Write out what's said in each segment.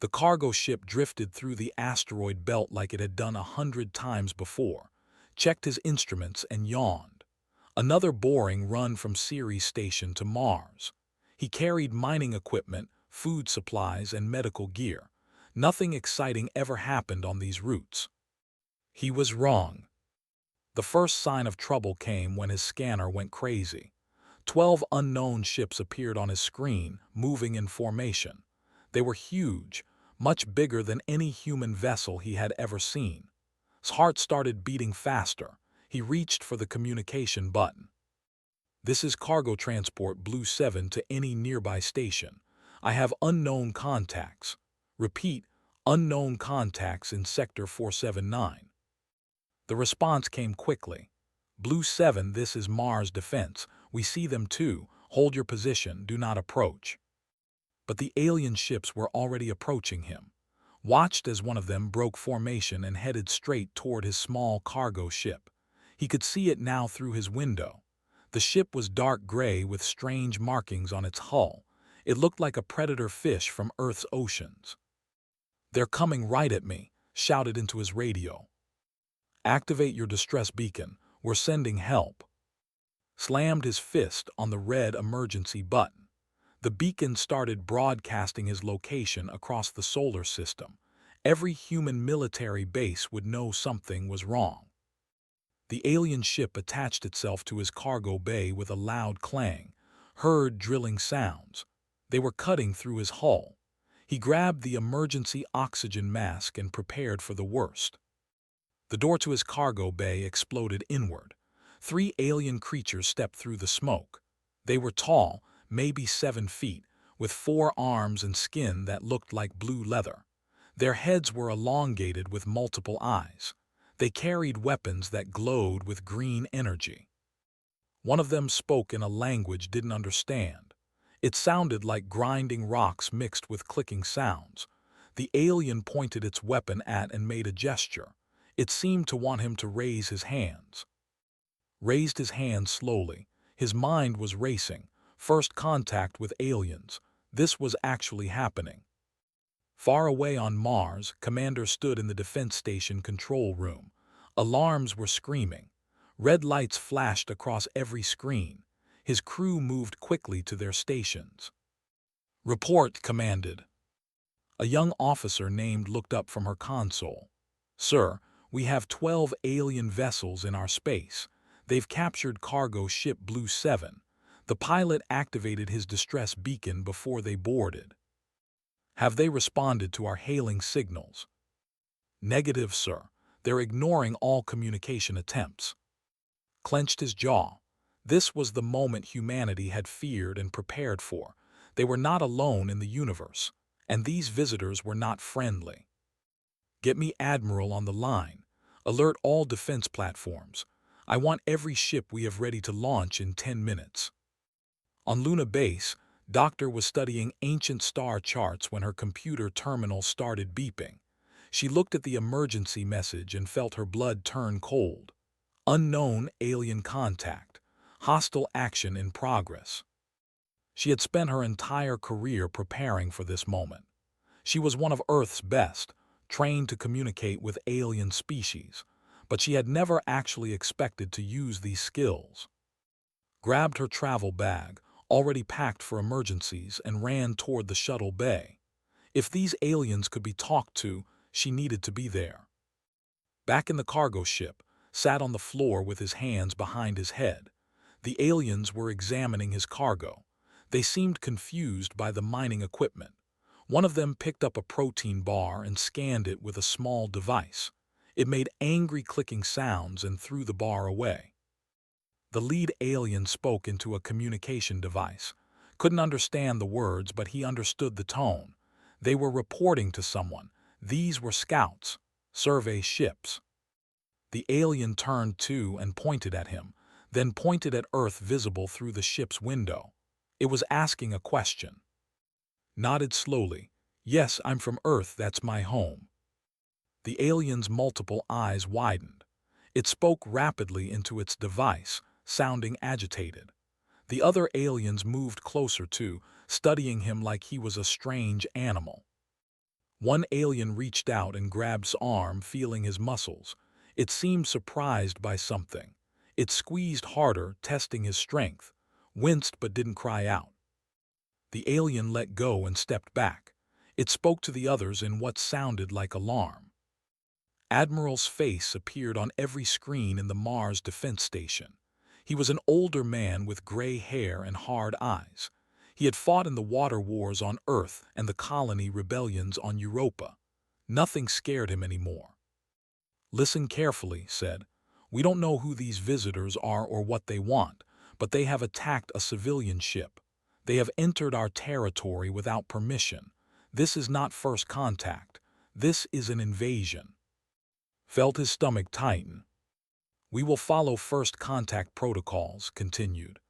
The cargo ship drifted through the asteroid belt like it had done 100 times before, checked his instruments and yawned. Another boring run from Ceres Station to Mars. He carried mining equipment, food supplies, and medical gear. Nothing exciting ever happened on these routes. He was wrong. The first sign of trouble came when his scanner went crazy. 12 unknown ships appeared on his screen, moving in formation. They were huge, much bigger than any human vessel he had ever seen. His heart started beating faster. He reached for the communication button. "This is cargo transport Blue 7 to any nearby station. I have unknown contacts. Repeat, unknown contacts in Sector 479. The response came quickly. "Blue 7, this is Mars Defense. We see them too. Hold your position. Do not approach." But the alien ships were already approaching him. Watched as one of them broke formation and headed straight toward his small cargo ship. He could see it now through his window. The ship was dark gray with strange markings on its hull. It looked like a predator fish from Earth's oceans. "They're coming right at me," shouted into his radio. "Activate your distress beacon. We're sending help." Slammed his fist on the red emergency button. The beacon started broadcasting his location across the solar system. Every human military base would know something was wrong. The alien ship attached itself to his cargo bay with a loud clang, heard drilling sounds. They were cutting through his hull. He grabbed the emergency oxygen mask and prepared for the worst. The door to his cargo bay exploded inward. 3 alien creatures stepped through the smoke. They were tall, maybe 7 feet, with 4 arms and skin that looked like blue leather. Their heads were elongated with multiple eyes. They carried weapons that glowed with green energy. One of them spoke in a language didn't understand. It sounded like grinding rocks mixed with clicking sounds. The alien pointed its weapon at and made a gesture. It seemed to want him to raise his hands. Raised his hands slowly. His mind was racing. First contact with aliens. This was actually happening. Far away on Mars, Commander stood in the defense station control room. Alarms were screaming. Red lights flashed across every screen. His crew moved quickly to their stations. "Report," commanded. A young officer named looked up from her console. "Sir, we have 12 alien vessels in our space. They've captured cargo ship Blue 7. The pilot activated his distress beacon before they boarded." "Have they responded to our hailing signals?" "Negative, sir. They're ignoring all communication attempts." Clenched his jaw. This was the moment humanity had feared and prepared for. They were not alone in the universe, and these visitors were not friendly. "Get me Admiral on the line. Alert all defense platforms. I want every ship we have ready to launch in 10 minutes. On Luna Base, Doctor was studying ancient star charts when her computer terminal started beeping. She looked at the emergency message and felt her blood turn cold. Unknown alien contact. Hostile action in progress. She had spent her entire career preparing for this moment. She was one of Earth's best, trained to communicate with alien species, but she had never actually expected to use these skills. Grabbed her travel bag, already packed for emergencies, and ran toward the shuttle bay. If these aliens could be talked to, she needed to be there. Back in the cargo ship, sat on the floor with his hands behind his head. The aliens were examining his cargo. They seemed confused by the mining equipment. One of them picked up a protein bar and scanned it with a small device. It made angry clicking sounds and threw the bar away. The lead alien spoke into a communication device. Couldn't understand the words, but he understood the tone. They were reporting to someone. These were scouts. Survey ships. The alien turned to and pointed at him, then pointed at Earth visible through the ship's window. It was asking a question. Nodded slowly. "Yes, I'm from Earth, that's my home." The alien's multiple eyes widened. It spoke rapidly into its device, sounding agitated. The other aliens moved closer too, studying him like he was a strange animal. One alien reached out and grabbed his arm, feeling his muscles. It seemed surprised by something. It squeezed harder, testing his strength, winced but didn't cry out. The alien let go and stepped back. It spoke to the others in what sounded like alarm. Admiral's face appeared on every screen in the Mars Defense Station. He was an older man with gray hair and hard eyes. He had fought in the water wars on Earth and the colony rebellions on Europa. Nothing scared him anymore. "Listen carefully," said. "We don't know who these visitors are or what they want, but they have attacked a civilian ship. They have entered our territory without permission. This is not first contact. This is an invasion." Felt his stomach tighten. "We will follow first contact protocols," continued.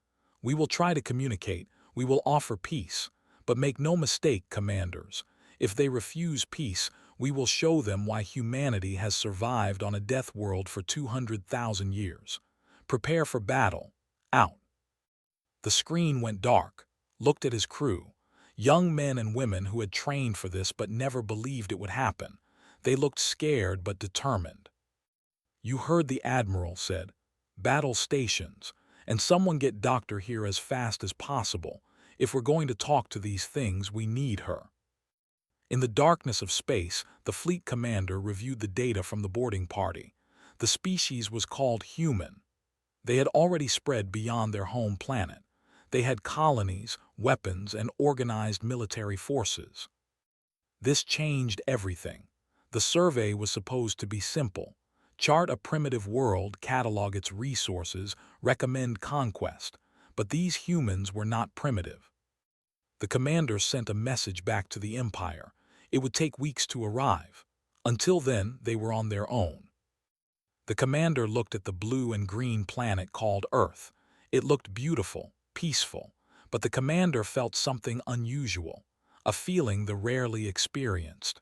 "We will try to communicate. We will offer peace. But make no mistake, commanders. If they refuse peace, we will show them why humanity has survived on a death world for 200,000 years. Prepare for battle. Out." The screen went dark. Looked at his crew. Young men and women who had trained for this but never believed it would happen. They looked scared but determined. "You heard the Admiral said. Battle stations. And someone get Doctor here as fast as possible. If we're going to talk to these things, we need her." In the darkness of space, the fleet commander reviewed the data from the boarding party. The species was called human. They had already spread beyond their home planet. They had colonies, weapons, and organized military forces. This changed everything. The survey was supposed to be simple. Chart a primitive world, catalog its resources, recommend conquest. But these humans were not primitive. The commander sent a message back to the Empire. It would take weeks to arrive. Until then, they were on their own. The commander looked at the blue and green planet called Earth. It looked beautiful, peaceful, but the commander felt something unusual, a feeling the rarely experienced.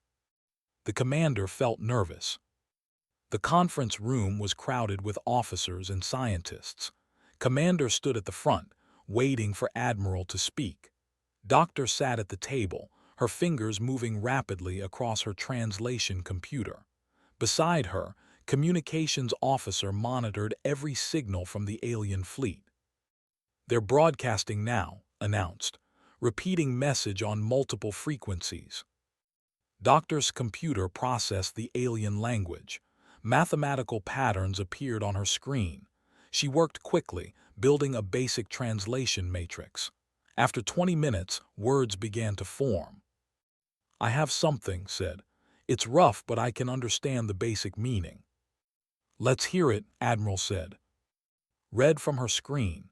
The commander felt nervous. The conference room was crowded with officers and scientists. Commander stood at the front, waiting for Admiral to speak. Doctor sat at the table, her fingers moving rapidly across her translation computer. Beside her, communications officer monitored every signal from the alien fleet. "They're broadcasting now," announced, repeating message on multiple frequencies. Doctor's computer processed the alien language. Mathematical patterns appeared on her screen. She worked quickly, building a basic translation matrix. After 20 minutes, words began to form. "I have something," said. "It's rough, but I can understand the basic meaning." "Let's hear it," Admiral said. Read from her screen.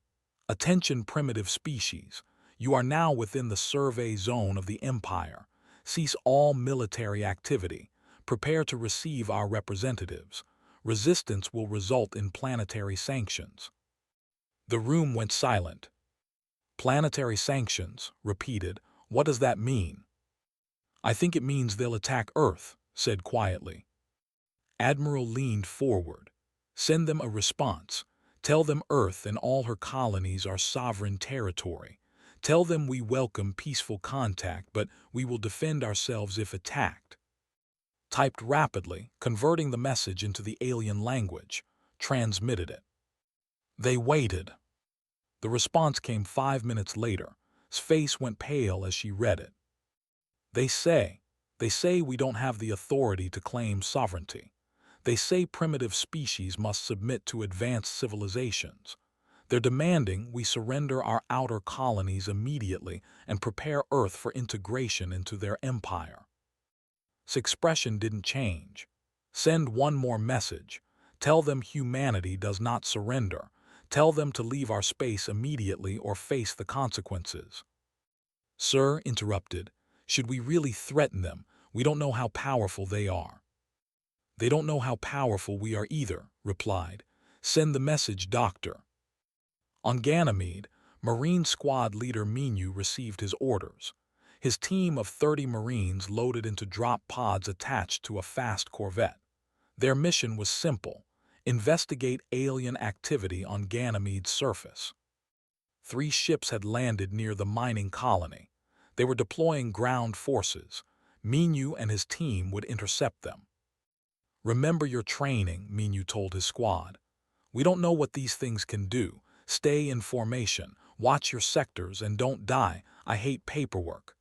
"Attention, primitive species. You are now within the survey zone of the Empire. Cease all military activity. Prepare to receive our representatives. Resistance will result in planetary sanctions." The room went silent. "Planetary sanctions," repeated. "What does that mean?" "I think it means they'll attack Earth," said quietly. Admiral leaned forward. "Send them a response. Tell them Earth and all her colonies are sovereign territory. Tell them we welcome peaceful contact, but we will defend ourselves if attacked." Typed rapidly, converting the message into the alien language. Transmitted it. They waited. The response came 5 minutes later. His face went pale as she read it. They say we don't have the authority to claim sovereignty. They say primitive species must submit to advanced civilizations. They're demanding we surrender our outer colonies immediately and prepare Earth for integration into their empire. His expression didn't change. "Send one more message. Tell them humanity does not surrender. Tell them to leave our space immediately or face the consequences." "Sir," interrupted, "should we really threaten them? We don't know how powerful they are." "They don't know how powerful we are either," replied. "Send the message, Doctor." On Ganymede, Marine Squad leader Menu received his orders. His team of 30 Marines loaded into drop pods attached to a fast corvette. Their mission was simple: investigate alien activity on Ganymede's surface. 3 ships had landed near the mining colony. They were deploying ground forces. Minyu and his team would intercept them. "Remember your training," Minyu told his squad. "We don't know what these things can do. Stay in formation, watch your sectors, and don't die. I hate paperwork."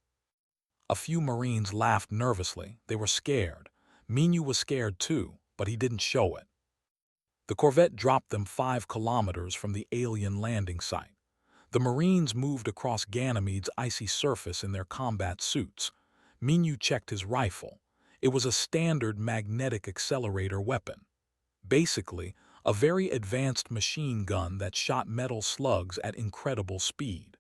A few Marines laughed nervously. They were scared. Minyu was scared too, but he didn't show it. The Corvette dropped them 5 kilometers from the alien landing site. The Marines moved across Ganymede's icy surface in their combat suits. Minyu checked his rifle. It was a standard magnetic accelerator weapon. Basically, a very advanced machine gun that shot metal slugs at incredible speed.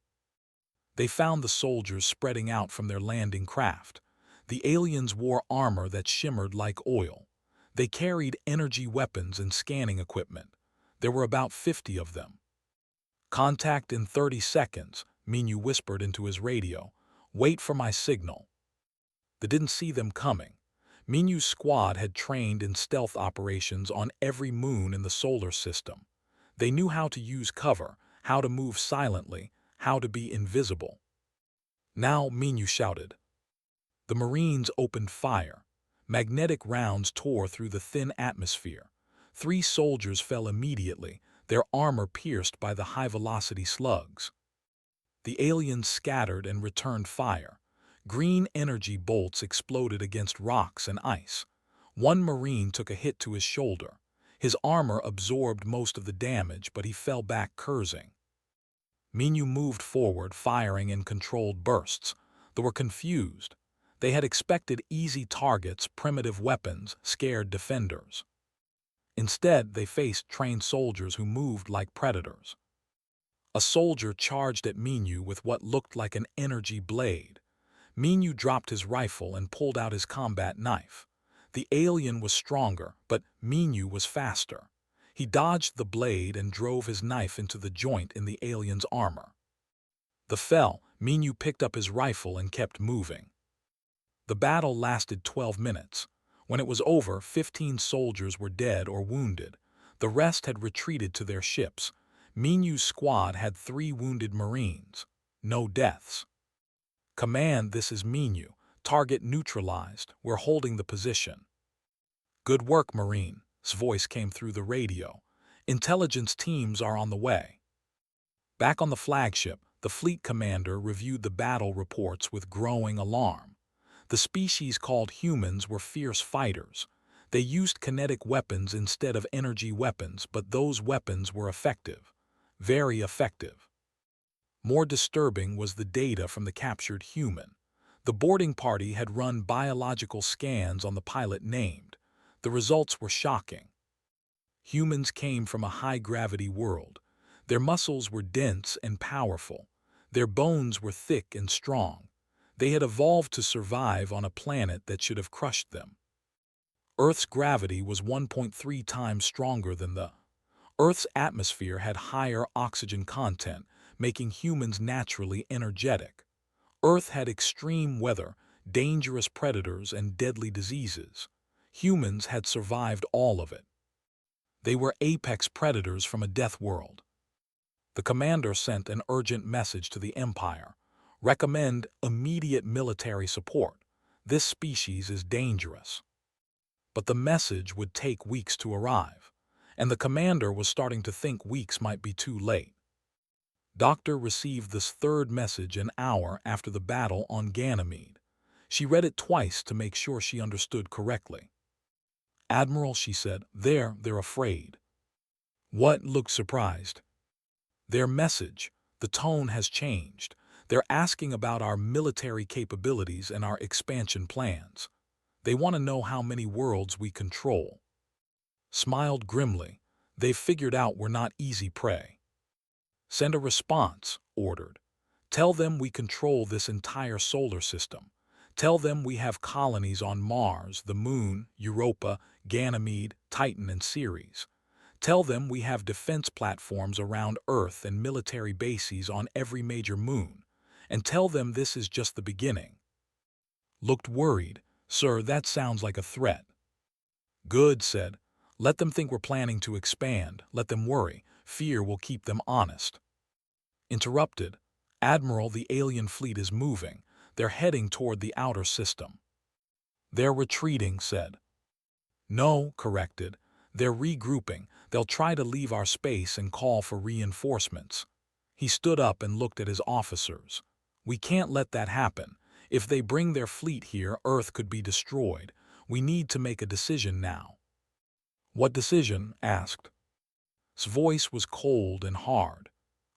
They found the soldiers spreading out from their landing craft. The aliens wore armor that shimmered like oil. They carried energy weapons and scanning equipment. There were about 50 of them. "Contact in 30 seconds, Minyu whispered into his radio. "Wait for my signal." They didn't see them coming. Minyu's squad had trained in stealth operations on every moon in the solar system. They knew how to use cover, how to move silently, how to be invisible. "Now," Minyu shouted. The Marines opened fire. Magnetic rounds tore through the thin atmosphere. 3 soldiers fell immediately, their armor pierced by the high-velocity slugs. The aliens scattered and returned fire. Green energy bolts exploded against rocks and ice. One Marine took a hit to his shoulder. His armor absorbed most of the damage, but he fell back cursing. Minyu moved forward, firing in controlled bursts. They were confused. They had expected easy targets, primitive weapons, scared defenders. Instead, they faced trained soldiers who moved like predators. A soldier charged at Minyu with what looked like an energy blade. Minyu dropped his rifle and pulled out his combat knife. The alien was stronger, but Minyu was faster. He dodged the blade and drove his knife into the joint in the alien's armor. The fell, Minyu picked up his rifle and kept moving. The battle lasted 12 minutes. When it was over, 15 soldiers were dead or wounded. The rest had retreated to their ships. Minyu's squad had 3 wounded Marines. No deaths. "Command, this is Minyu. Target neutralized. We're holding the position." "Good work, Marine's voice came through the radio. "Intelligence teams are on the way." Back on the flagship, the fleet commander reviewed the battle reports with growing alarm. The species called humans were fierce fighters. They used kinetic weapons instead of energy weapons, but those weapons were effective. Very effective. More disturbing was the data from the captured human. The boarding party had run biological scans on the pilot named. The results were shocking. Humans came from a high-gravity world. Their muscles were dense and powerful. Their bones were thick and strong. They had evolved to survive on a planet that should have crushed them. Earth's gravity was 1.3 times stronger than the Earth's atmosphere had higher oxygen content, making humans naturally energetic. Earth had extreme weather, dangerous predators, and deadly diseases. Humans had survived all of it. They were apex predators from a death world. The commander sent an urgent message to the Empire. "Recommend immediate military support. This species is dangerous." But the message would take weeks to arrive, and the commander was starting to think weeks might be too late. Doctor received this 3rd message an hour after the battle on Ganymede. She read it twice to make sure she understood correctly. "Admiral," she said, they're afraid." "What?" looked surprised. "Their message. The tone has changed. They're asking about our military capabilities and our expansion plans. They want to know how many worlds we control." Smiled grimly. "They've figured out we're not easy prey." "Send a response," ordered. "Tell them we control this entire solar system. Tell them we have colonies on Mars, the Moon, Europa, Ganymede, Titan, and Ceres. Tell them we have defense platforms around Earth and military bases on every major moon. And tell them this is just the beginning." Looked worried. "Sir, that sounds like a threat." "Good," said. "Let them think we're planning to expand. Let them worry. Fear will keep them honest." Interrupted. "Admiral, the alien fleet is moving. They're heading toward the outer system." They're retreating, said. No, corrected. They're regrouping. They'll try to leave our space and call for reinforcements. He stood up and looked at his officers. We can't let that happen. If they bring their fleet here, Earth could be destroyed. We need to make a decision now. What decision? Asked. His voice was cold and hard.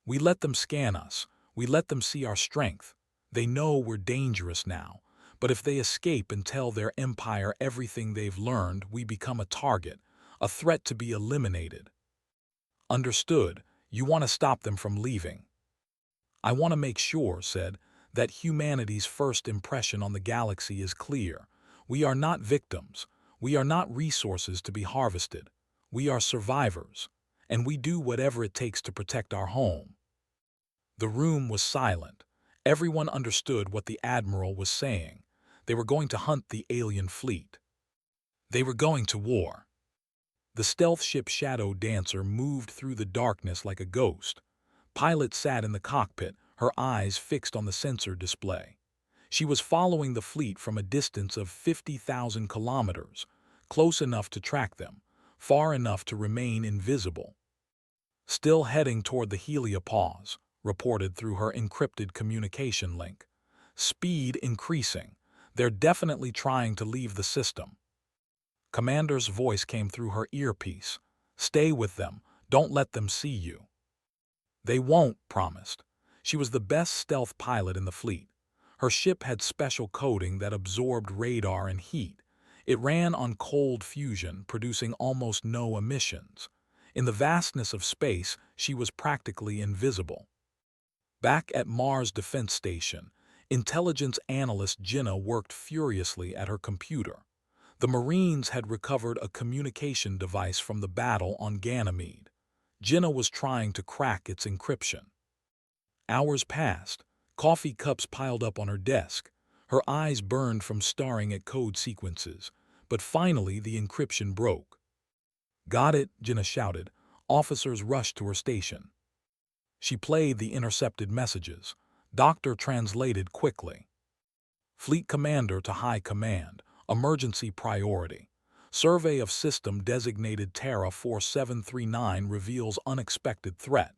We let them scan us. We let them see our strength. They know we're dangerous now. But if they escape and tell their empire everything they've learned, we become a target, a threat to be eliminated. Understood. You want to stop them from leaving. I want to make sure, said, that humanity's first impression on the galaxy is clear. We are not victims. We are not resources to be harvested. We are survivors, and we do whatever it takes to protect our home. The room was silent. Everyone understood what the Admiral was saying. They were going to hunt the alien fleet. They were going to war. The stealth ship Shadow Dancer moved through the darkness like a ghost. Pilot sat in the cockpit, her eyes fixed on the sensor display. She was following the fleet from a distance of 50,000 kilometers, close enough to track them, far enough to remain invisible. Still heading toward the heliopause, reported through her encrypted communication link. Speed increasing. They're definitely trying to leave the system. Commander's voice came through her earpiece. Stay with them. Don't let them see you. They won't, promised. She was the best stealth pilot in the fleet. Her ship had special coating that absorbed radar and heat. It ran on cold fusion, producing almost no emissions. In the vastness of space, she was practically invisible. Back at Mars Defense Station, intelligence analyst Jinnah worked furiously at her computer. The Marines had recovered a communication device from the battle on Ganymede. Jinnah was trying to crack its encryption. Hours passed. Coffee cups piled up on her desk. Her eyes burned from staring at code sequences. But finally the encryption broke. Got it, Jinnah shouted. Officers rushed to her station. She played the intercepted messages. Doctor translated quickly. Fleet Commander to High Command. Emergency priority. Survey of system designated Terra 4739 reveals unexpected threat.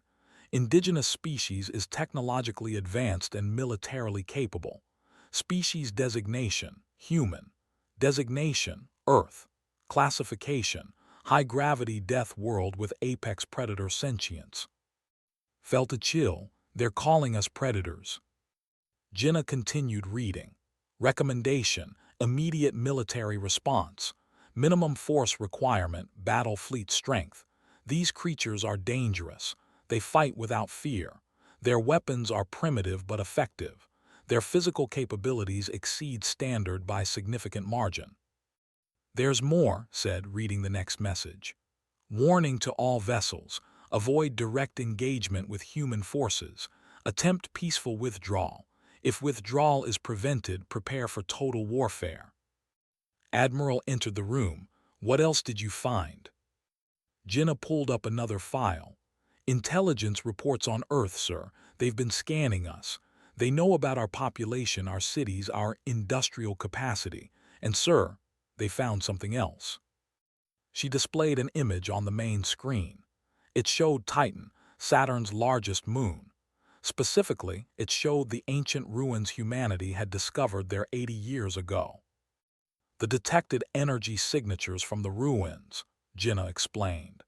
Indigenous species is technologically advanced and militarily capable. Species designation, human. Designation, Earth. Classification, high-gravity death world with apex predator sentience. Felt a chill. They're calling us predators. Jinnah continued reading. Recommendation, immediate military response. Minimum force requirement, battle fleet strength. These creatures are dangerous. They fight without fear. Their weapons are primitive but effective. Their physical capabilities exceed standard by significant margin. There's more, said, reading the next message. Warning to all vessels. Avoid direct engagement with human forces. Attempt peaceful withdrawal. If withdrawal is prevented, prepare for total warfare. Admiral entered the room. What else did you find? Jinnah pulled up another file. Intelligence reports on Earth, sir. They've been scanning us. They know about our population, our cities, our industrial capacity. And, sir, they found something else. She displayed an image on the main screen. It showed Titan, Saturn's largest moon. Specifically, it showed the ancient ruins humanity had discovered there 80 years ago. The detected energy signatures from the ruins, Jinnah explained.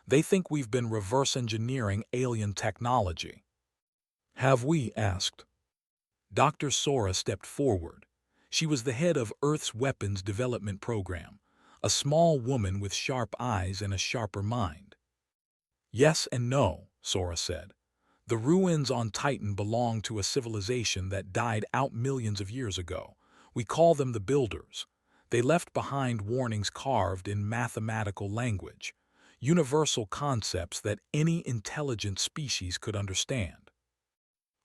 They think we've been reverse engineering alien technology. Have we? Asked. Dr. Sora stepped forward. She was the head of Earth's weapons development program, a small woman with sharp eyes and a sharper mind. Yes and no, Sora said. The ruins on Titan belong to a civilization that died out millions of years ago. We call them the Builders. They left behind warnings carved in mathematical language, universal concepts that any intelligent species could understand.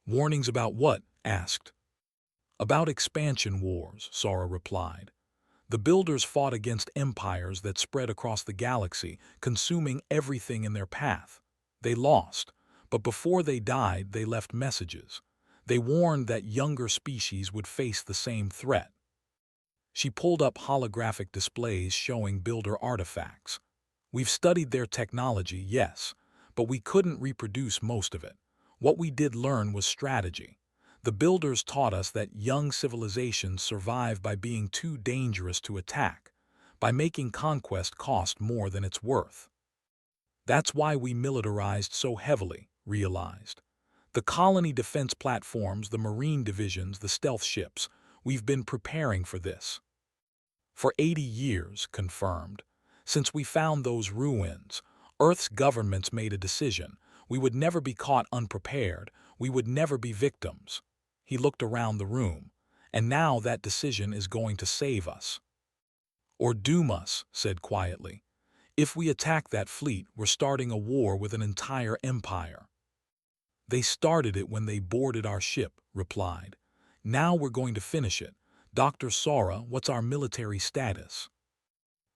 Warnings about what? Asked. About expansion wars, Sora replied. The Builders fought against empires that spread across the galaxy, consuming everything in their path. They lost, but before they died, they left messages. They warned that younger species would face the same threat. She pulled up holographic displays showing builder artifacts. We've studied their technology, yes, but we couldn't reproduce most of it. What we did learn was strategy. The builders taught us that young civilizations survive by being too dangerous to attack, by making conquest cost more than it's worth. That's why we militarized so heavily, realized. The colony defense platforms, the marine divisions, the stealth ships, we've been preparing for this. For 80 years, confirmed. Since we found those ruins, Earth's governments made a decision. We would never be caught unprepared. We would never be victims. He looked around the room. And now that decision is going to save us. Or doom us, said quietly. If we attack that fleet, we're starting a war with an entire empire. They started it when they boarded our ship, replied. Now we're going to finish it. Dr. Sora, what's our military status?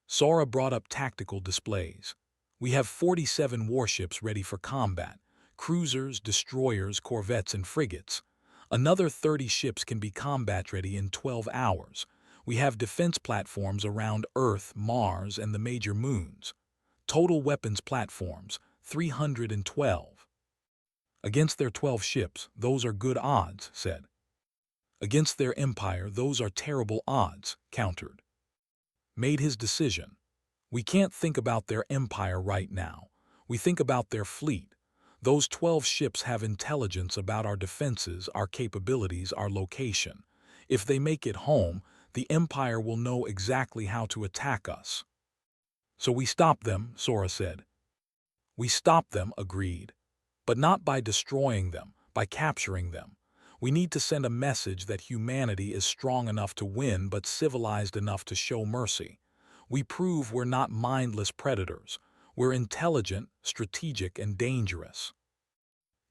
Sora brought up tactical displays. We have 47 warships ready for combat. Cruisers, destroyers, corvettes, and frigates. Another 30 ships can be combat-ready in 12 hours. We have defense platforms around Earth, Mars, and the major moons. Total weapons platforms, 312. Against their 12 ships, those are good odds, said. Against their empire, those are terrible odds, countered. Made his decision. We can't think about their empire right now. We think about their fleet. Those 12 ships have intelligence about our defenses, our capabilities, our location. If they make it home, the empire will know exactly how to attack us. So we stop them, Sora said. We stop them, agreed. But not by destroying them, by capturing them. We need to send a message that humanity is strong enough to win but civilized enough to show mercy. We prove we're not mindless predators. We're intelligent, strategic, and dangerous.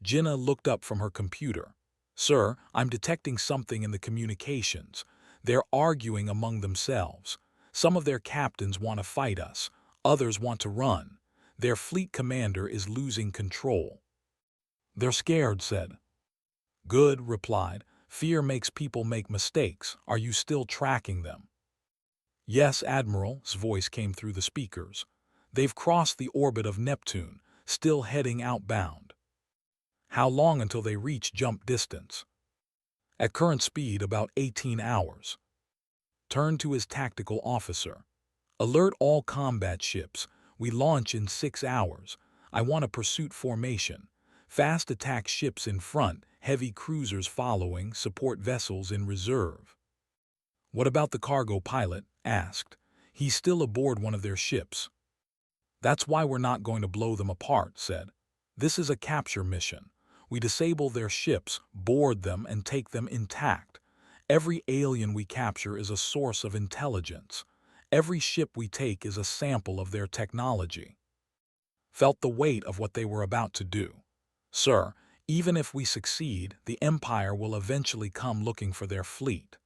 Jinnah looked up from her computer. Sir, I'm detecting something in the communications. They're arguing among themselves. Some of their captains want to fight us. Others want to run. Their fleet commander is losing control. They're scared, said. Good, replied. Fear makes people make mistakes. Are you still tracking them? Yes, Admiral's voice came through the speakers. They've crossed the orbit of Neptune, still heading outbound. How long until they reach jump distance? At current speed, about 18 hours. Turned to his tactical officer. Alert all combat ships. We launch in 6 hours. I want a pursuit formation. Fast attack ships in front, heavy cruisers following, support vessels in reserve. What about the cargo pilot? Asked. He's still aboard one of their ships. That's why we're not going to blow them apart, said. This is a capture mission. We disable their ships, board them, and take them intact. Every alien we capture is a source of intelligence. Every ship we take is a sample of their technology. Felt the weight of what they were about to do. Sir, even if we succeed, the Empire will eventually come looking for their fleet.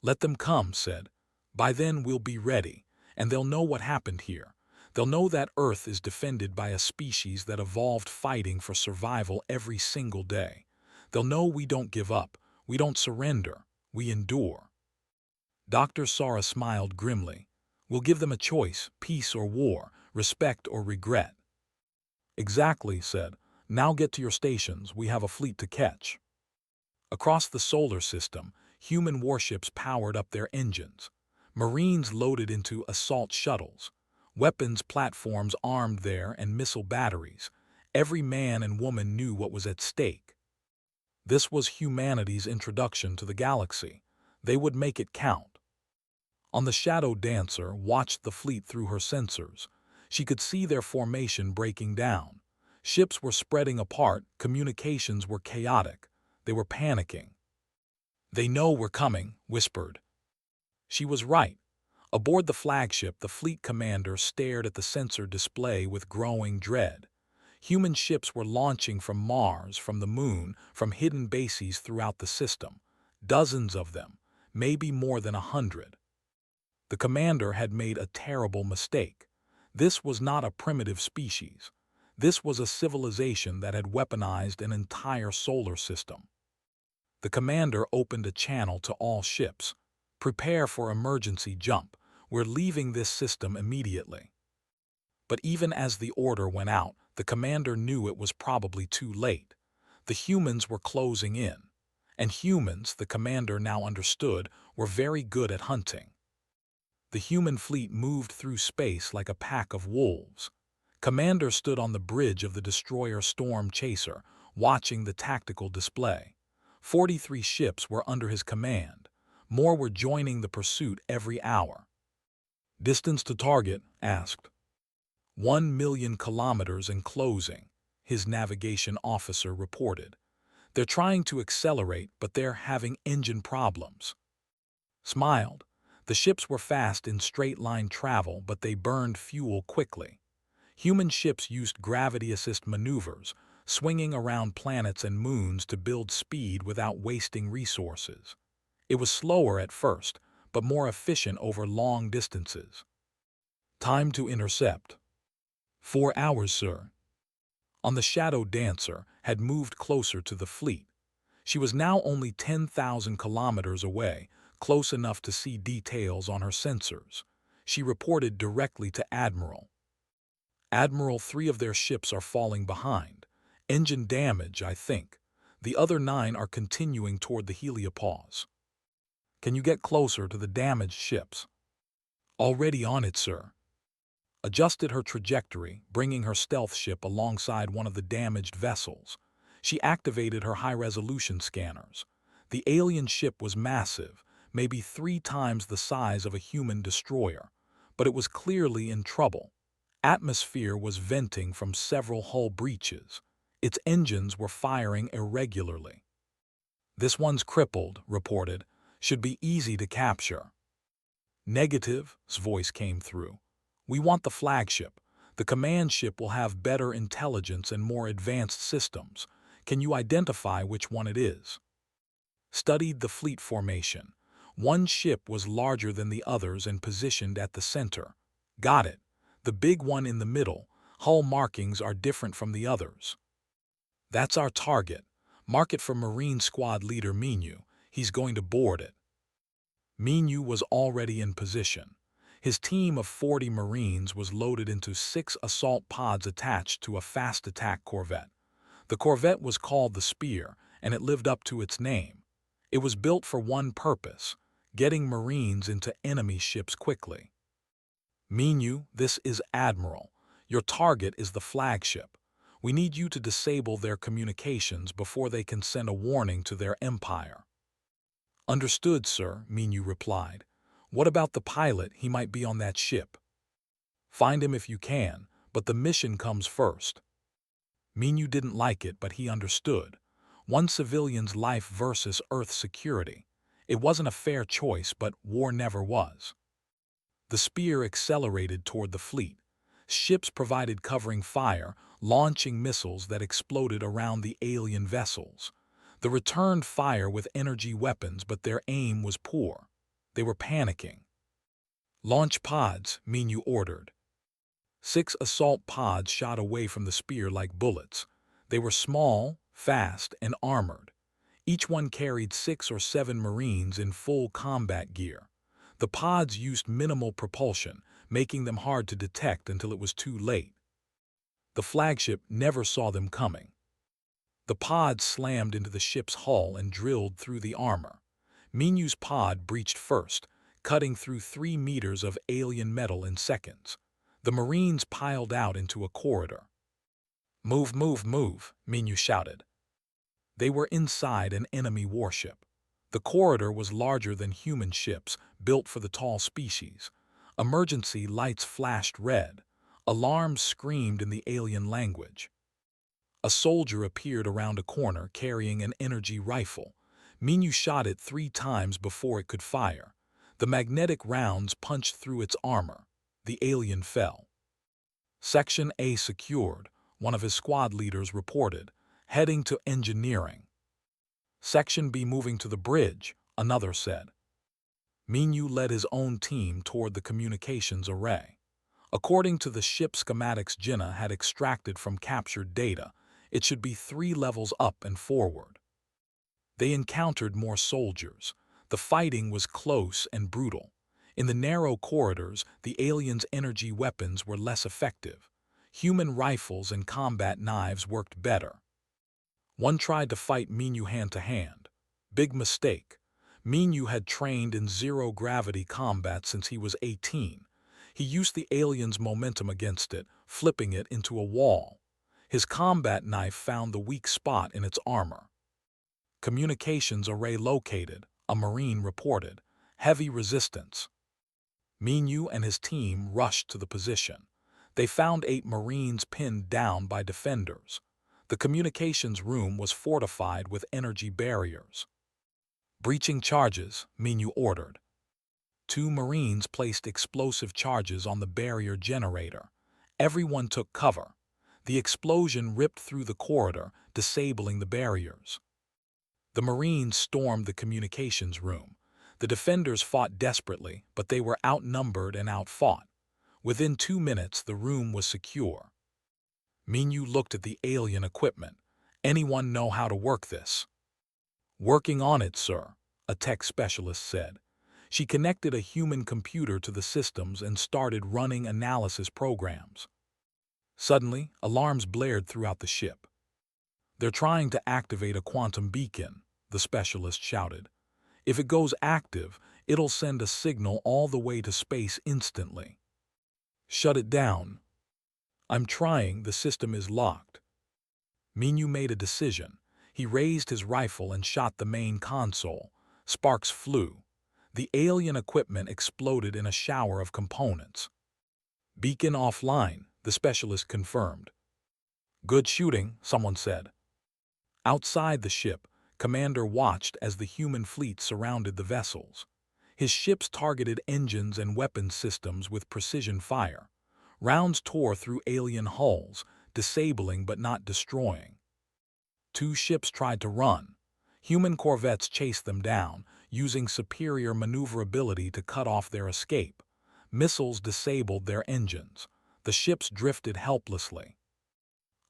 Let them come, said. By then we'll be ready, and they'll know what happened here. They'll know that Earth is defended by a species that evolved fighting for survival every single day. They'll know we don't give up, we don't surrender, we endure. Dr. Sara smiled grimly. We'll give them a choice, peace or war, respect or regret. Exactly, said. Now get to your stations, we have a fleet to catch. Across the solar system, human warships powered up their engines. Marines loaded into assault shuttles. Weapons platforms armed there and missile batteries. Every man and woman knew what was at stake. This was humanity's introduction to the galaxy. They would make it count. On the Shadow Dancer watched the fleet through her sensors. She could see their formation breaking down. Ships were spreading apart, communications were chaotic. They were panicking. They know we're coming, whispered. She was right. Aboard the flagship, the fleet commander stared at the sensor display with growing dread. Human ships were launching from Mars, from the Moon, from hidden bases throughout the system. Dozens of them, maybe more than 100. The commander had made a terrible mistake. This was not a primitive species. This was a civilization that had weaponized an entire solar system. The commander opened a channel to all ships. Prepare for emergency jump. We're leaving this system immediately. But even as the order went out, the commander knew it was probably too late. The humans were closing in. And humans, the commander now understood, were very good at hunting. The human fleet moved through space like a pack of wolves. Commander stood on the bridge of the destroyer Storm Chaser, watching the tactical display. 43 ships were under his command. More were joining the pursuit every hour. Distance to target, asked. 1,000,000 kilometers and closing, his navigation officer reported. They're trying to accelerate, but they're having engine problems. Smiled. The ships were fast in straight-line travel, but they burned fuel quickly. Human ships used gravity-assist maneuvers, swinging around planets and moons to build speed without wasting resources. It was slower at first, but more efficient over long distances. Time to intercept. 4 hours, sir. On the Shadow Dancer had moved closer to the fleet. She was now only 10,000 kilometers away, close enough to see details on her sensors. She reported directly to Admiral. Admiral, 3 of their ships are falling behind. Engine damage, I think. The other 9 are continuing toward the heliopause. Can you get closer to the damaged ships? Already on it, sir. Adjusted her trajectory, bringing her stealth ship alongside one of the damaged vessels. She activated her high-resolution scanners. The alien ship was massive, maybe 3 times the size of a human destroyer, but it was clearly in trouble. Atmosphere was venting from several hull breaches. Its engines were firing irregularly. This one's crippled, reported. Should be easy to capture. Negative's voice came through. We want the flagship. The command ship will have better intelligence and more advanced systems. Can you identify which one it is? Studied the fleet formation. One ship was larger than the others and positioned at the center. Got it. The big one in the middle. Hull markings are different from the others. That's our target. Mark it for Marine Squad Leader Minyu. He's going to board it. Minyu was already in position. His team of 40 Marines was loaded into 6 assault pods attached to a fast-attack corvette. The corvette was called the Spear, and it lived up to its name. It was built for one purpose, getting Marines into enemy ships quickly. Minyu, this is Admiral. Your target is the flagship. We need you to disable their communications before they can send a warning to their empire. Understood, sir, Minyu replied. What about the pilot? He might be on that ship. Find him if you can, but the mission comes first. Minyu didn't like it, but he understood. One civilian's life versus Earth's security. It wasn't a fair choice, but war never was. The Spear accelerated toward the fleet. Ships provided covering fire, launching missiles that exploded around the alien vessels. The returned fire with energy weapons, but their aim was poor. They were panicking. Launch pods, Minyu ordered. 6 assault pods shot away from the Spear like bullets. They were small, fast, and armored. Each one carried 6 or 7 Marines in full combat gear. The pods used minimal propulsion, making them hard to detect until it was too late. The flagship never saw them coming. The pods slammed into the ship's hull and drilled through the armor. Minyu's pod breached first, cutting through 3 meters of alien metal in seconds. The Marines piled out into a corridor. Move, move, move, Minyu shouted. They were inside an enemy warship. The corridor was larger than human ships, built for the tall species. Emergency lights flashed red. Alarms screamed in the alien language. A soldier appeared around a corner carrying an energy rifle. Minyu shot it 3 times before it could fire. The magnetic rounds punched through its armor. The alien fell. Section A secured, one of his squad leaders reported, heading to engineering. Section B moving to the bridge, another said. Minyu led his own team toward the communications array. According to the ship schematics Jinnah had extracted from captured data, it should be 3 levels up and forward. They encountered more soldiers. The fighting was close and brutal. In the narrow corridors, the aliens' energy weapons were less effective. Human rifles and combat knives worked better. One tried to fight Minyu hand-to-hand. Big mistake. Minyu had trained in zero-gravity combat since he was 18. He used the alien's momentum against it, flipping it into a wall. His combat knife found the weak spot in its armor. Communications array located, a Marine reported. Heavy resistance. Minyu and his team rushed to the position. They found 8 Marines pinned down by defenders. The communications room was fortified with energy barriers. Breaching charges, Minyu ordered. 2 Marines placed explosive charges on the barrier generator. Everyone took cover. The explosion ripped through the corridor, disabling the barriers. The Marines stormed the communications room. The defenders fought desperately, but they were outnumbered and outfought. Within 2 minutes, the room was secure. Minyu looked at the alien equipment. Anyone know how to work this? Working on it, sir, a tech specialist said. She connected a human computer to the systems and started running analysis programs. Suddenly, alarms blared throughout the ship. They're trying to activate a quantum beacon, the specialist shouted. If it goes active, it'll send a signal all the way to space instantly. Shut it down. I'm trying, the system is locked. Minyu made a decision. He raised his rifle and shot the main console. Sparks flew. The alien equipment exploded in a shower of components. Beacon offline, the specialist confirmed. Good shooting, someone said. Outside the ship, Commander watched as the human fleet surrounded the vessels. His ships targeted engines and weapons systems with precision fire. Rounds tore through alien hulls, disabling but not destroying. 2 ships tried to run. Human corvettes chased them down, using superior maneuverability to cut off their escape. Missiles disabled their engines. The ships drifted helplessly.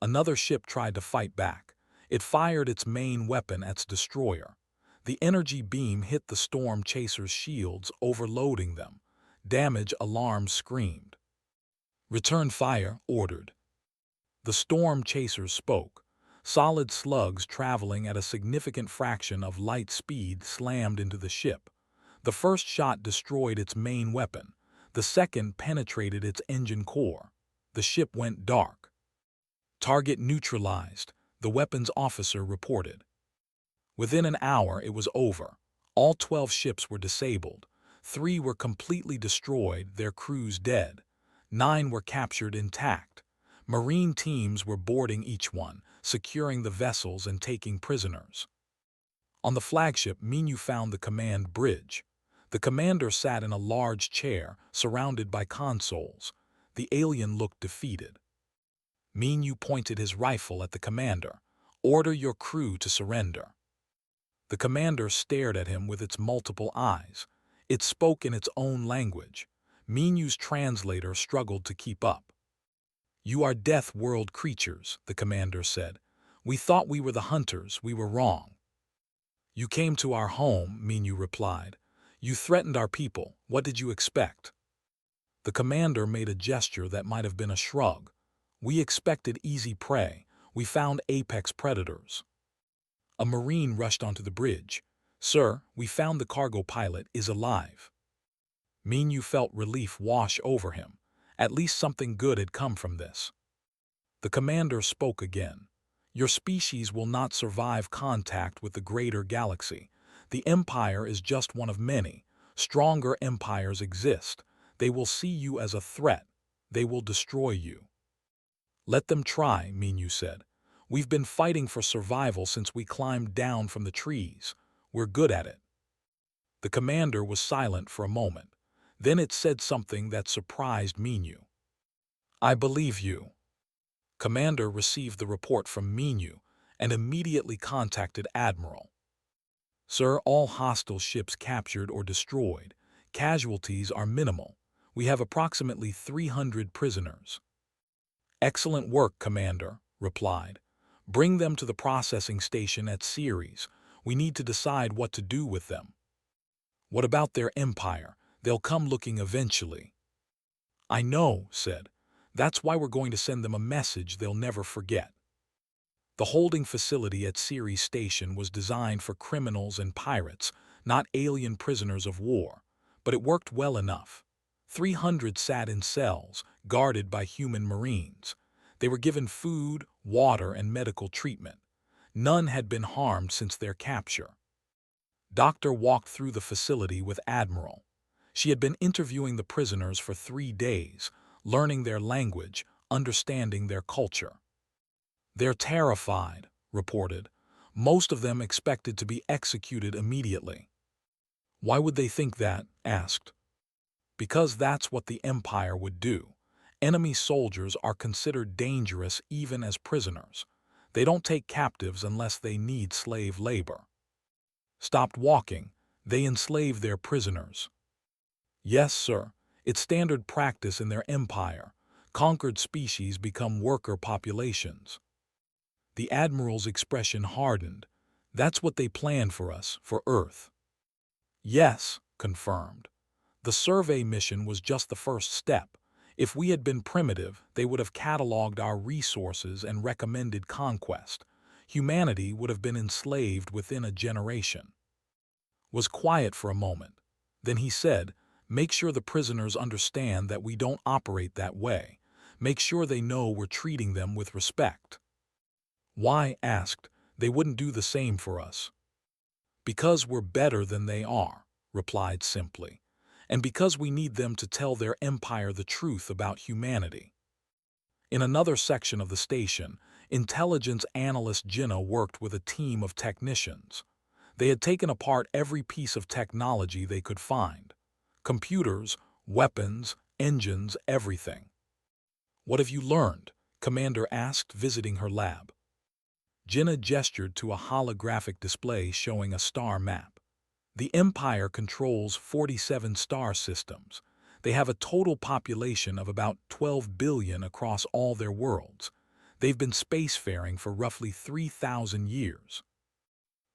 Another ship tried to fight back. It fired its main weapon at its destroyer. The energy beam hit the storm chaser's shields, overloading them. Damage alarms screamed. Return fire, ordered. The storm chasers spoke. Solid slugs traveling at a significant fraction of light speed slammed into the ship. The first shot destroyed its main weapon. The second penetrated its engine core. The ship went dark. Target neutralized, the weapons officer reported. Within an hour, it was over. All 12 ships were disabled. 3 were completely destroyed, their crews dead. 9 were captured intact. Marine teams were boarding each one, securing the vessels and taking prisoners. On the flagship, Minyu found the command bridge. The commander sat in a large chair, surrounded by consoles. The alien looked defeated. Minyu pointed his rifle at the commander. Order your crew to surrender. The commander stared at him with its multiple eyes. It spoke in its own language. Minyu's translator struggled to keep up. You are Death World creatures, the commander said. We thought we were the hunters, we were wrong. You came to our home, Minyu replied. You threatened our people, what did you expect? The commander made a gesture that might have been a shrug. We expected easy prey. We found apex predators. A Marine rushed onto the bridge. Sir, we found the cargo pilot is alive. Minyu felt relief wash over him. At least something good had come from this. The commander spoke again. Your species will not survive contact with the greater galaxy. The Empire is just one of many. Stronger empires exist. They will see you as a threat. They will destroy you. Let them try, Minyu said. We've been fighting for survival since we climbed down from the trees. We're good at it. The commander was silent for a moment. Then it said something that surprised Minyu. I believe you. Commander received the report from Minyu and immediately contacted Admiral. Sir, all hostile ships captured or destroyed. Casualties are minimal. We have approximately 300 prisoners. Excellent work, Commander, replied. Bring them to the processing station at Ceres. We need to decide what to do with them. What about their empire? They'll come looking eventually. I know, said. That's why we're going to send them a message they'll never forget. The holding facility at Ceres Station was designed for criminals and pirates, not alien prisoners of war, but it worked well enough. 300 sat in cells, guarded by human marines. They were given food, water, and medical treatment. None had been harmed since their capture. Doctor walked through the facility with Admiral. She had been interviewing the prisoners for 3 days, learning their language, understanding their culture. They're terrified, reported. Most of them expected to be executed immediately. Why would they think that? Asked. Because that's what the Empire would do. Enemy soldiers are considered dangerous even as prisoners. They don't take captives unless they need slave labor. Stopped walking, they enslave their prisoners. Yes, sir. It's standard practice in their empire. Conquered species become worker populations. The Admiral's expression hardened. That's what they planned for us, for Earth. Yes, confirmed. The survey mission was just the first step. If we had been primitive, they would have cataloged our resources and recommended conquest. Humanity would have been enslaved within a generation. Was quiet for a moment. Then he said, make sure the prisoners understand that we don't operate that way. Make sure they know we're treating them with respect. Why? Asked. They wouldn't do the same for us. Because we're better than they are, replied simply, and because we need them to tell their empire the truth about humanity. In another section of the station, intelligence analyst Jinnah worked with a team of technicians. They had taken apart every piece of technology they could find. Computers, weapons, engines, everything. What have you learned? Commander asked, visiting her lab. Jinnah gestured to a holographic display showing a star map. The Empire controls 47 star systems. They have a total population of about 12 billion across all their worlds. They've been spacefaring for roughly 3,000 years.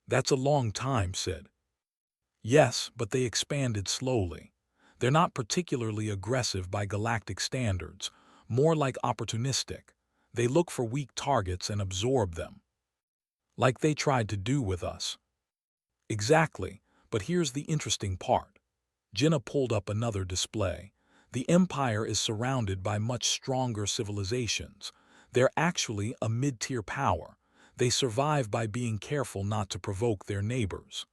That's a long time, said. Yes, but they expanded slowly. They're not particularly aggressive by galactic standards, more like opportunistic. They look for weak targets and absorb them. Like they tried to do with us. Exactly, but here's the interesting part. Jinnah pulled up another display. The Empire is surrounded by much stronger civilizations. They're actually a mid-tier power. They survive by being careful not to provoke their neighbors.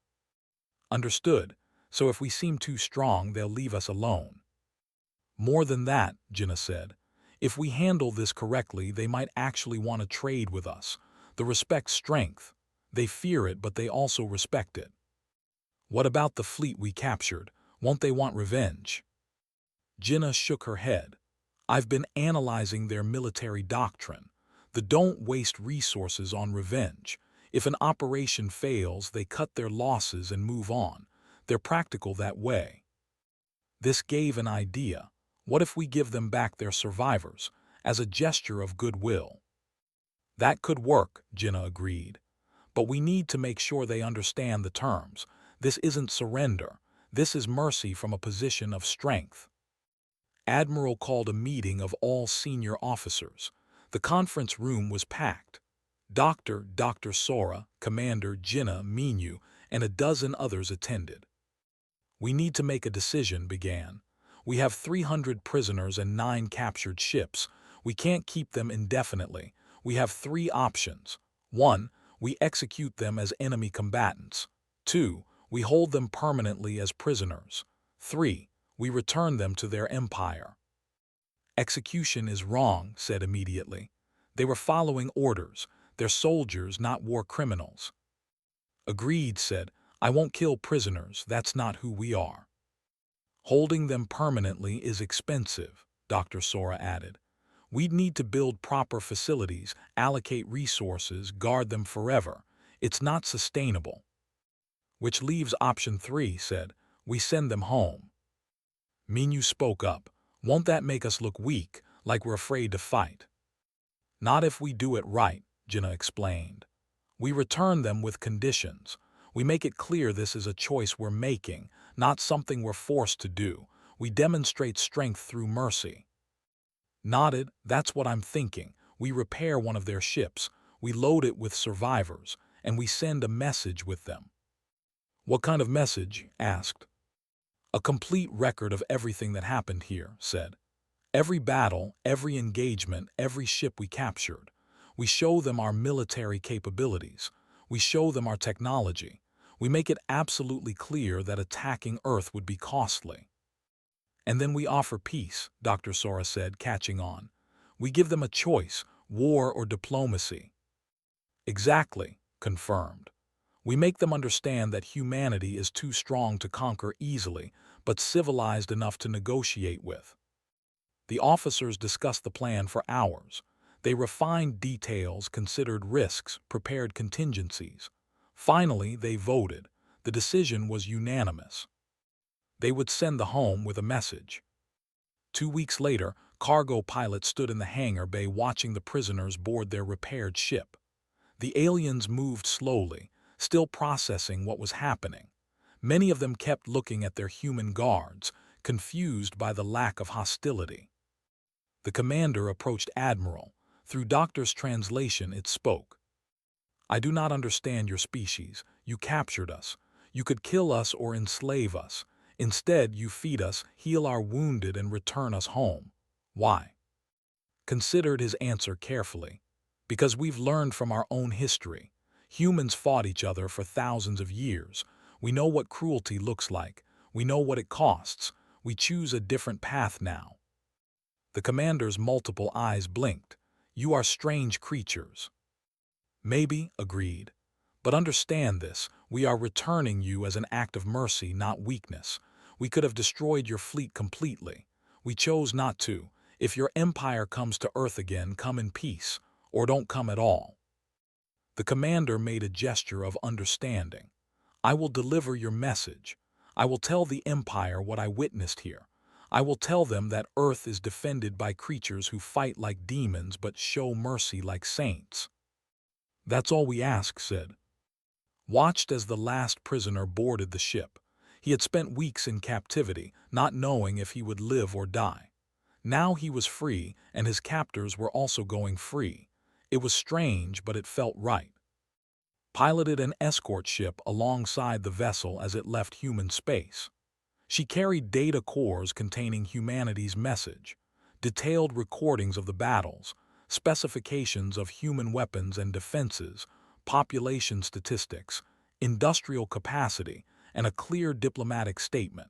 Understood, so if we seem too strong, they'll leave us alone. More than that, Jinnah said. If we handle this correctly, they might actually want to trade with us. The respect strength. They fear it, but they also respect it. What about the fleet we captured? Won't they want revenge? Jinnah shook her head. I've been analyzing their military doctrine. The don't waste resources on revenge. If an operation fails, they cut their losses and move on. They're practical that way. This gave an idea. What if we give them back their survivors, as a gesture of goodwill? That could work, Jinnah agreed. But we need to make sure they understand the terms. This isn't surrender. This is mercy from a position of strength. Admiral called a meeting of all senior officers. The conference room was packed. Dr. Sora, Commander Jinnah Minyu, and a dozen others attended. We need to make a decision, began. We have 300 prisoners and 9 captured ships. We can't keep them indefinitely. We have 3 options. 1. We execute them as enemy combatants. 2. We hold them permanently as prisoners. 3. We return them to their empire. Execution is wrong, said immediately. They were following orders. They're soldiers, not war criminals. Agreed, said. I won't kill prisoners. That's not who we are. Holding them permanently is expensive, Dr. Sora added. We'd need to build proper facilities, allocate resources, guard them forever. It's not sustainable. Which leaves option 3, said. We send them home. Minyu spoke up. Won't that make us look weak, like we're afraid to fight? Not if we do it right, Jinnah explained. We return them with conditions. We make it clear this is a choice we're making, not something we're forced to do. We demonstrate strength through mercy. Nodded, that's what I'm thinking. We repair one of their ships, we load it with survivors, and we send a message with them. What kind of message? Asked. A complete record of everything that happened here, said. Every battle, every engagement, every ship we captured. We show them our military capabilities. We show them our technology. We make it absolutely clear that attacking Earth would be costly. And then we offer peace, Dr. Sora said, catching on. We give them a choice, war or diplomacy. Exactly, confirmed. We make them understand that humanity is too strong to conquer easily, but civilized enough to negotiate with. The officers discussed the plan for hours. They refined details, considered risks, prepared contingencies. Finally, they voted. The decision was unanimous. They would send the home with a message. 2 weeks later, cargo pilots stood in the hangar bay watching the prisoners board their repaired ship. The aliens moved slowly, still processing what was happening. Many of them kept looking at their human guards, confused by the lack of hostility. The commander approached Admiral. Through Doctor's translation, it spoke. I do not understand your species. You captured us. You could kill us or enslave us. Instead, you feed us, heal our wounded, and return us home. Why? Considered his answer carefully. Because we've learned from our own history. Humans fought each other for thousands of years. We know what cruelty looks like. We know what it costs. We choose a different path now. The commander's multiple eyes blinked. You are strange creatures. Maybe, agreed. But understand this, we are returning you as an act of mercy, not weakness. We could have destroyed your fleet completely. We chose not to. If your empire comes to Earth again, come in peace, or don't come at all. The commander made a gesture of understanding. I will deliver your message. I will tell the empire what I witnessed here. I will tell them that Earth is defended by creatures who fight like demons but show mercy like saints. That's all we ask, said. Watched as the last prisoner boarded the ship. He had spent weeks in captivity, not knowing if he would live or die. Now he was free, and his captors were also going free. It was strange, but it felt right. Piloted an escort ship alongside the vessel as it left human space. She carried data cores containing humanity's message, detailed recordings of the battles, specifications of human weapons and defenses, population statistics, industrial capacity, and a clear diplomatic statement.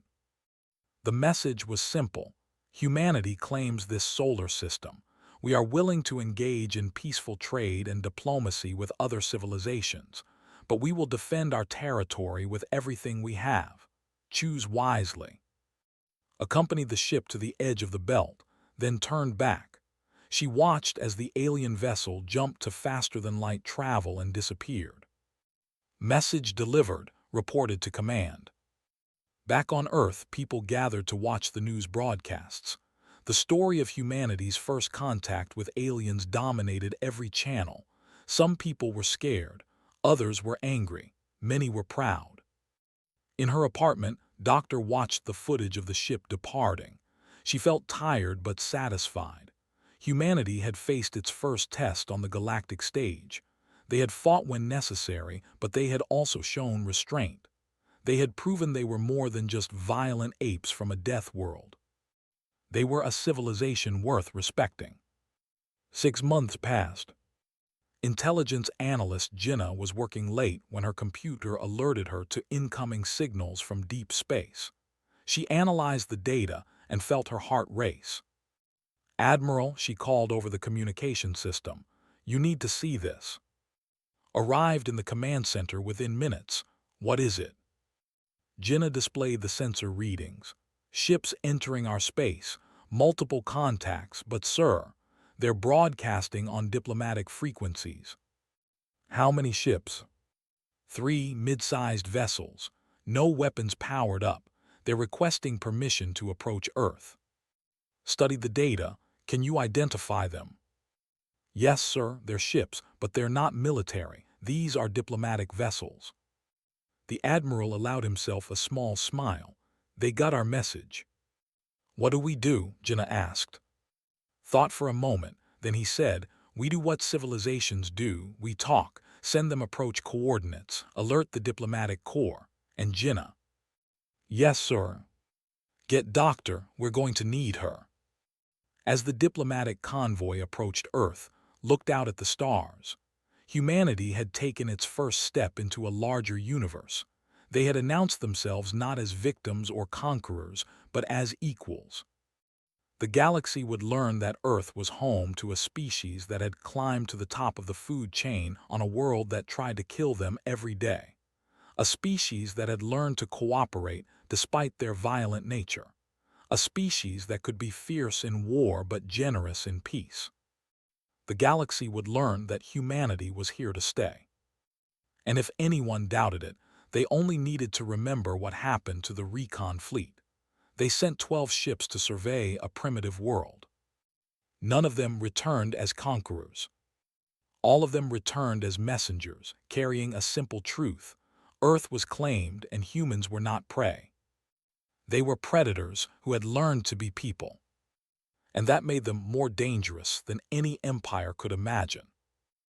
The message was simple. Humanity claims this solar system. We are willing to engage in peaceful trade and diplomacy with other civilizations, but we will defend our territory with everything we have. Choose wisely. Accompanied the ship to the edge of the belt, then turned back. She watched as the alien vessel jumped to faster-than-light travel and disappeared. Message delivered, reported to command. Back on Earth, people gathered to watch the news broadcasts. The story of humanity's first contact with aliens dominated every channel. Some people were scared, others were angry, many were proud. In her apartment, Doctor watched the footage of the ship departing. She felt tired but satisfied. Humanity had faced its first test on the galactic stage. They had fought when necessary, but they had also shown restraint. They had proven they were more than just violent apes from a death world. They were a civilization worth respecting. 6 months passed. Intelligence analyst Jinnah was working late when her computer alerted her to incoming signals from deep space. She analyzed the data and felt her heart race. Admiral, she called over the communication system, you need to see this. Arrived in the command center within minutes. What is it? Jinnah displayed the sensor readings. Ships entering our space, multiple contacts, but sir, they're broadcasting on diplomatic frequencies. How many ships? 3 mid-sized vessels. No weapons powered up. They're requesting permission to approach Earth. Studied the data. Can you identify them? Yes, sir, they're ships, but they're not military. These are diplomatic vessels. The Admiral allowed himself a small smile. They got our message. What do we do? Jinnah asked. Thought for a moment, then he said, we do what civilizations do, we talk, send them approach coordinates, alert the diplomatic corps, and Jinnah. Yes, sir. Get Doctor, we're going to need her. As the diplomatic convoy approached Earth, looked out at the stars, humanity had taken its first step into a larger universe. They had announced themselves not as victims or conquerors, but as equals. The galaxy would learn that Earth was home to a species that had climbed to the top of the food chain on a world that tried to kill them every day. A species that had learned to cooperate despite their violent nature. A species that could be fierce in war but generous in peace. The galaxy would learn that humanity was here to stay. And if anyone doubted it, they only needed to remember what happened to the Recon fleet. They sent 12 ships to survey a primitive world. None of them returned as conquerors. All of them returned as messengers, carrying a simple truth. Earth was claimed and humans were not prey. They were predators who had learned to be people. And that made them more dangerous than any empire could imagine.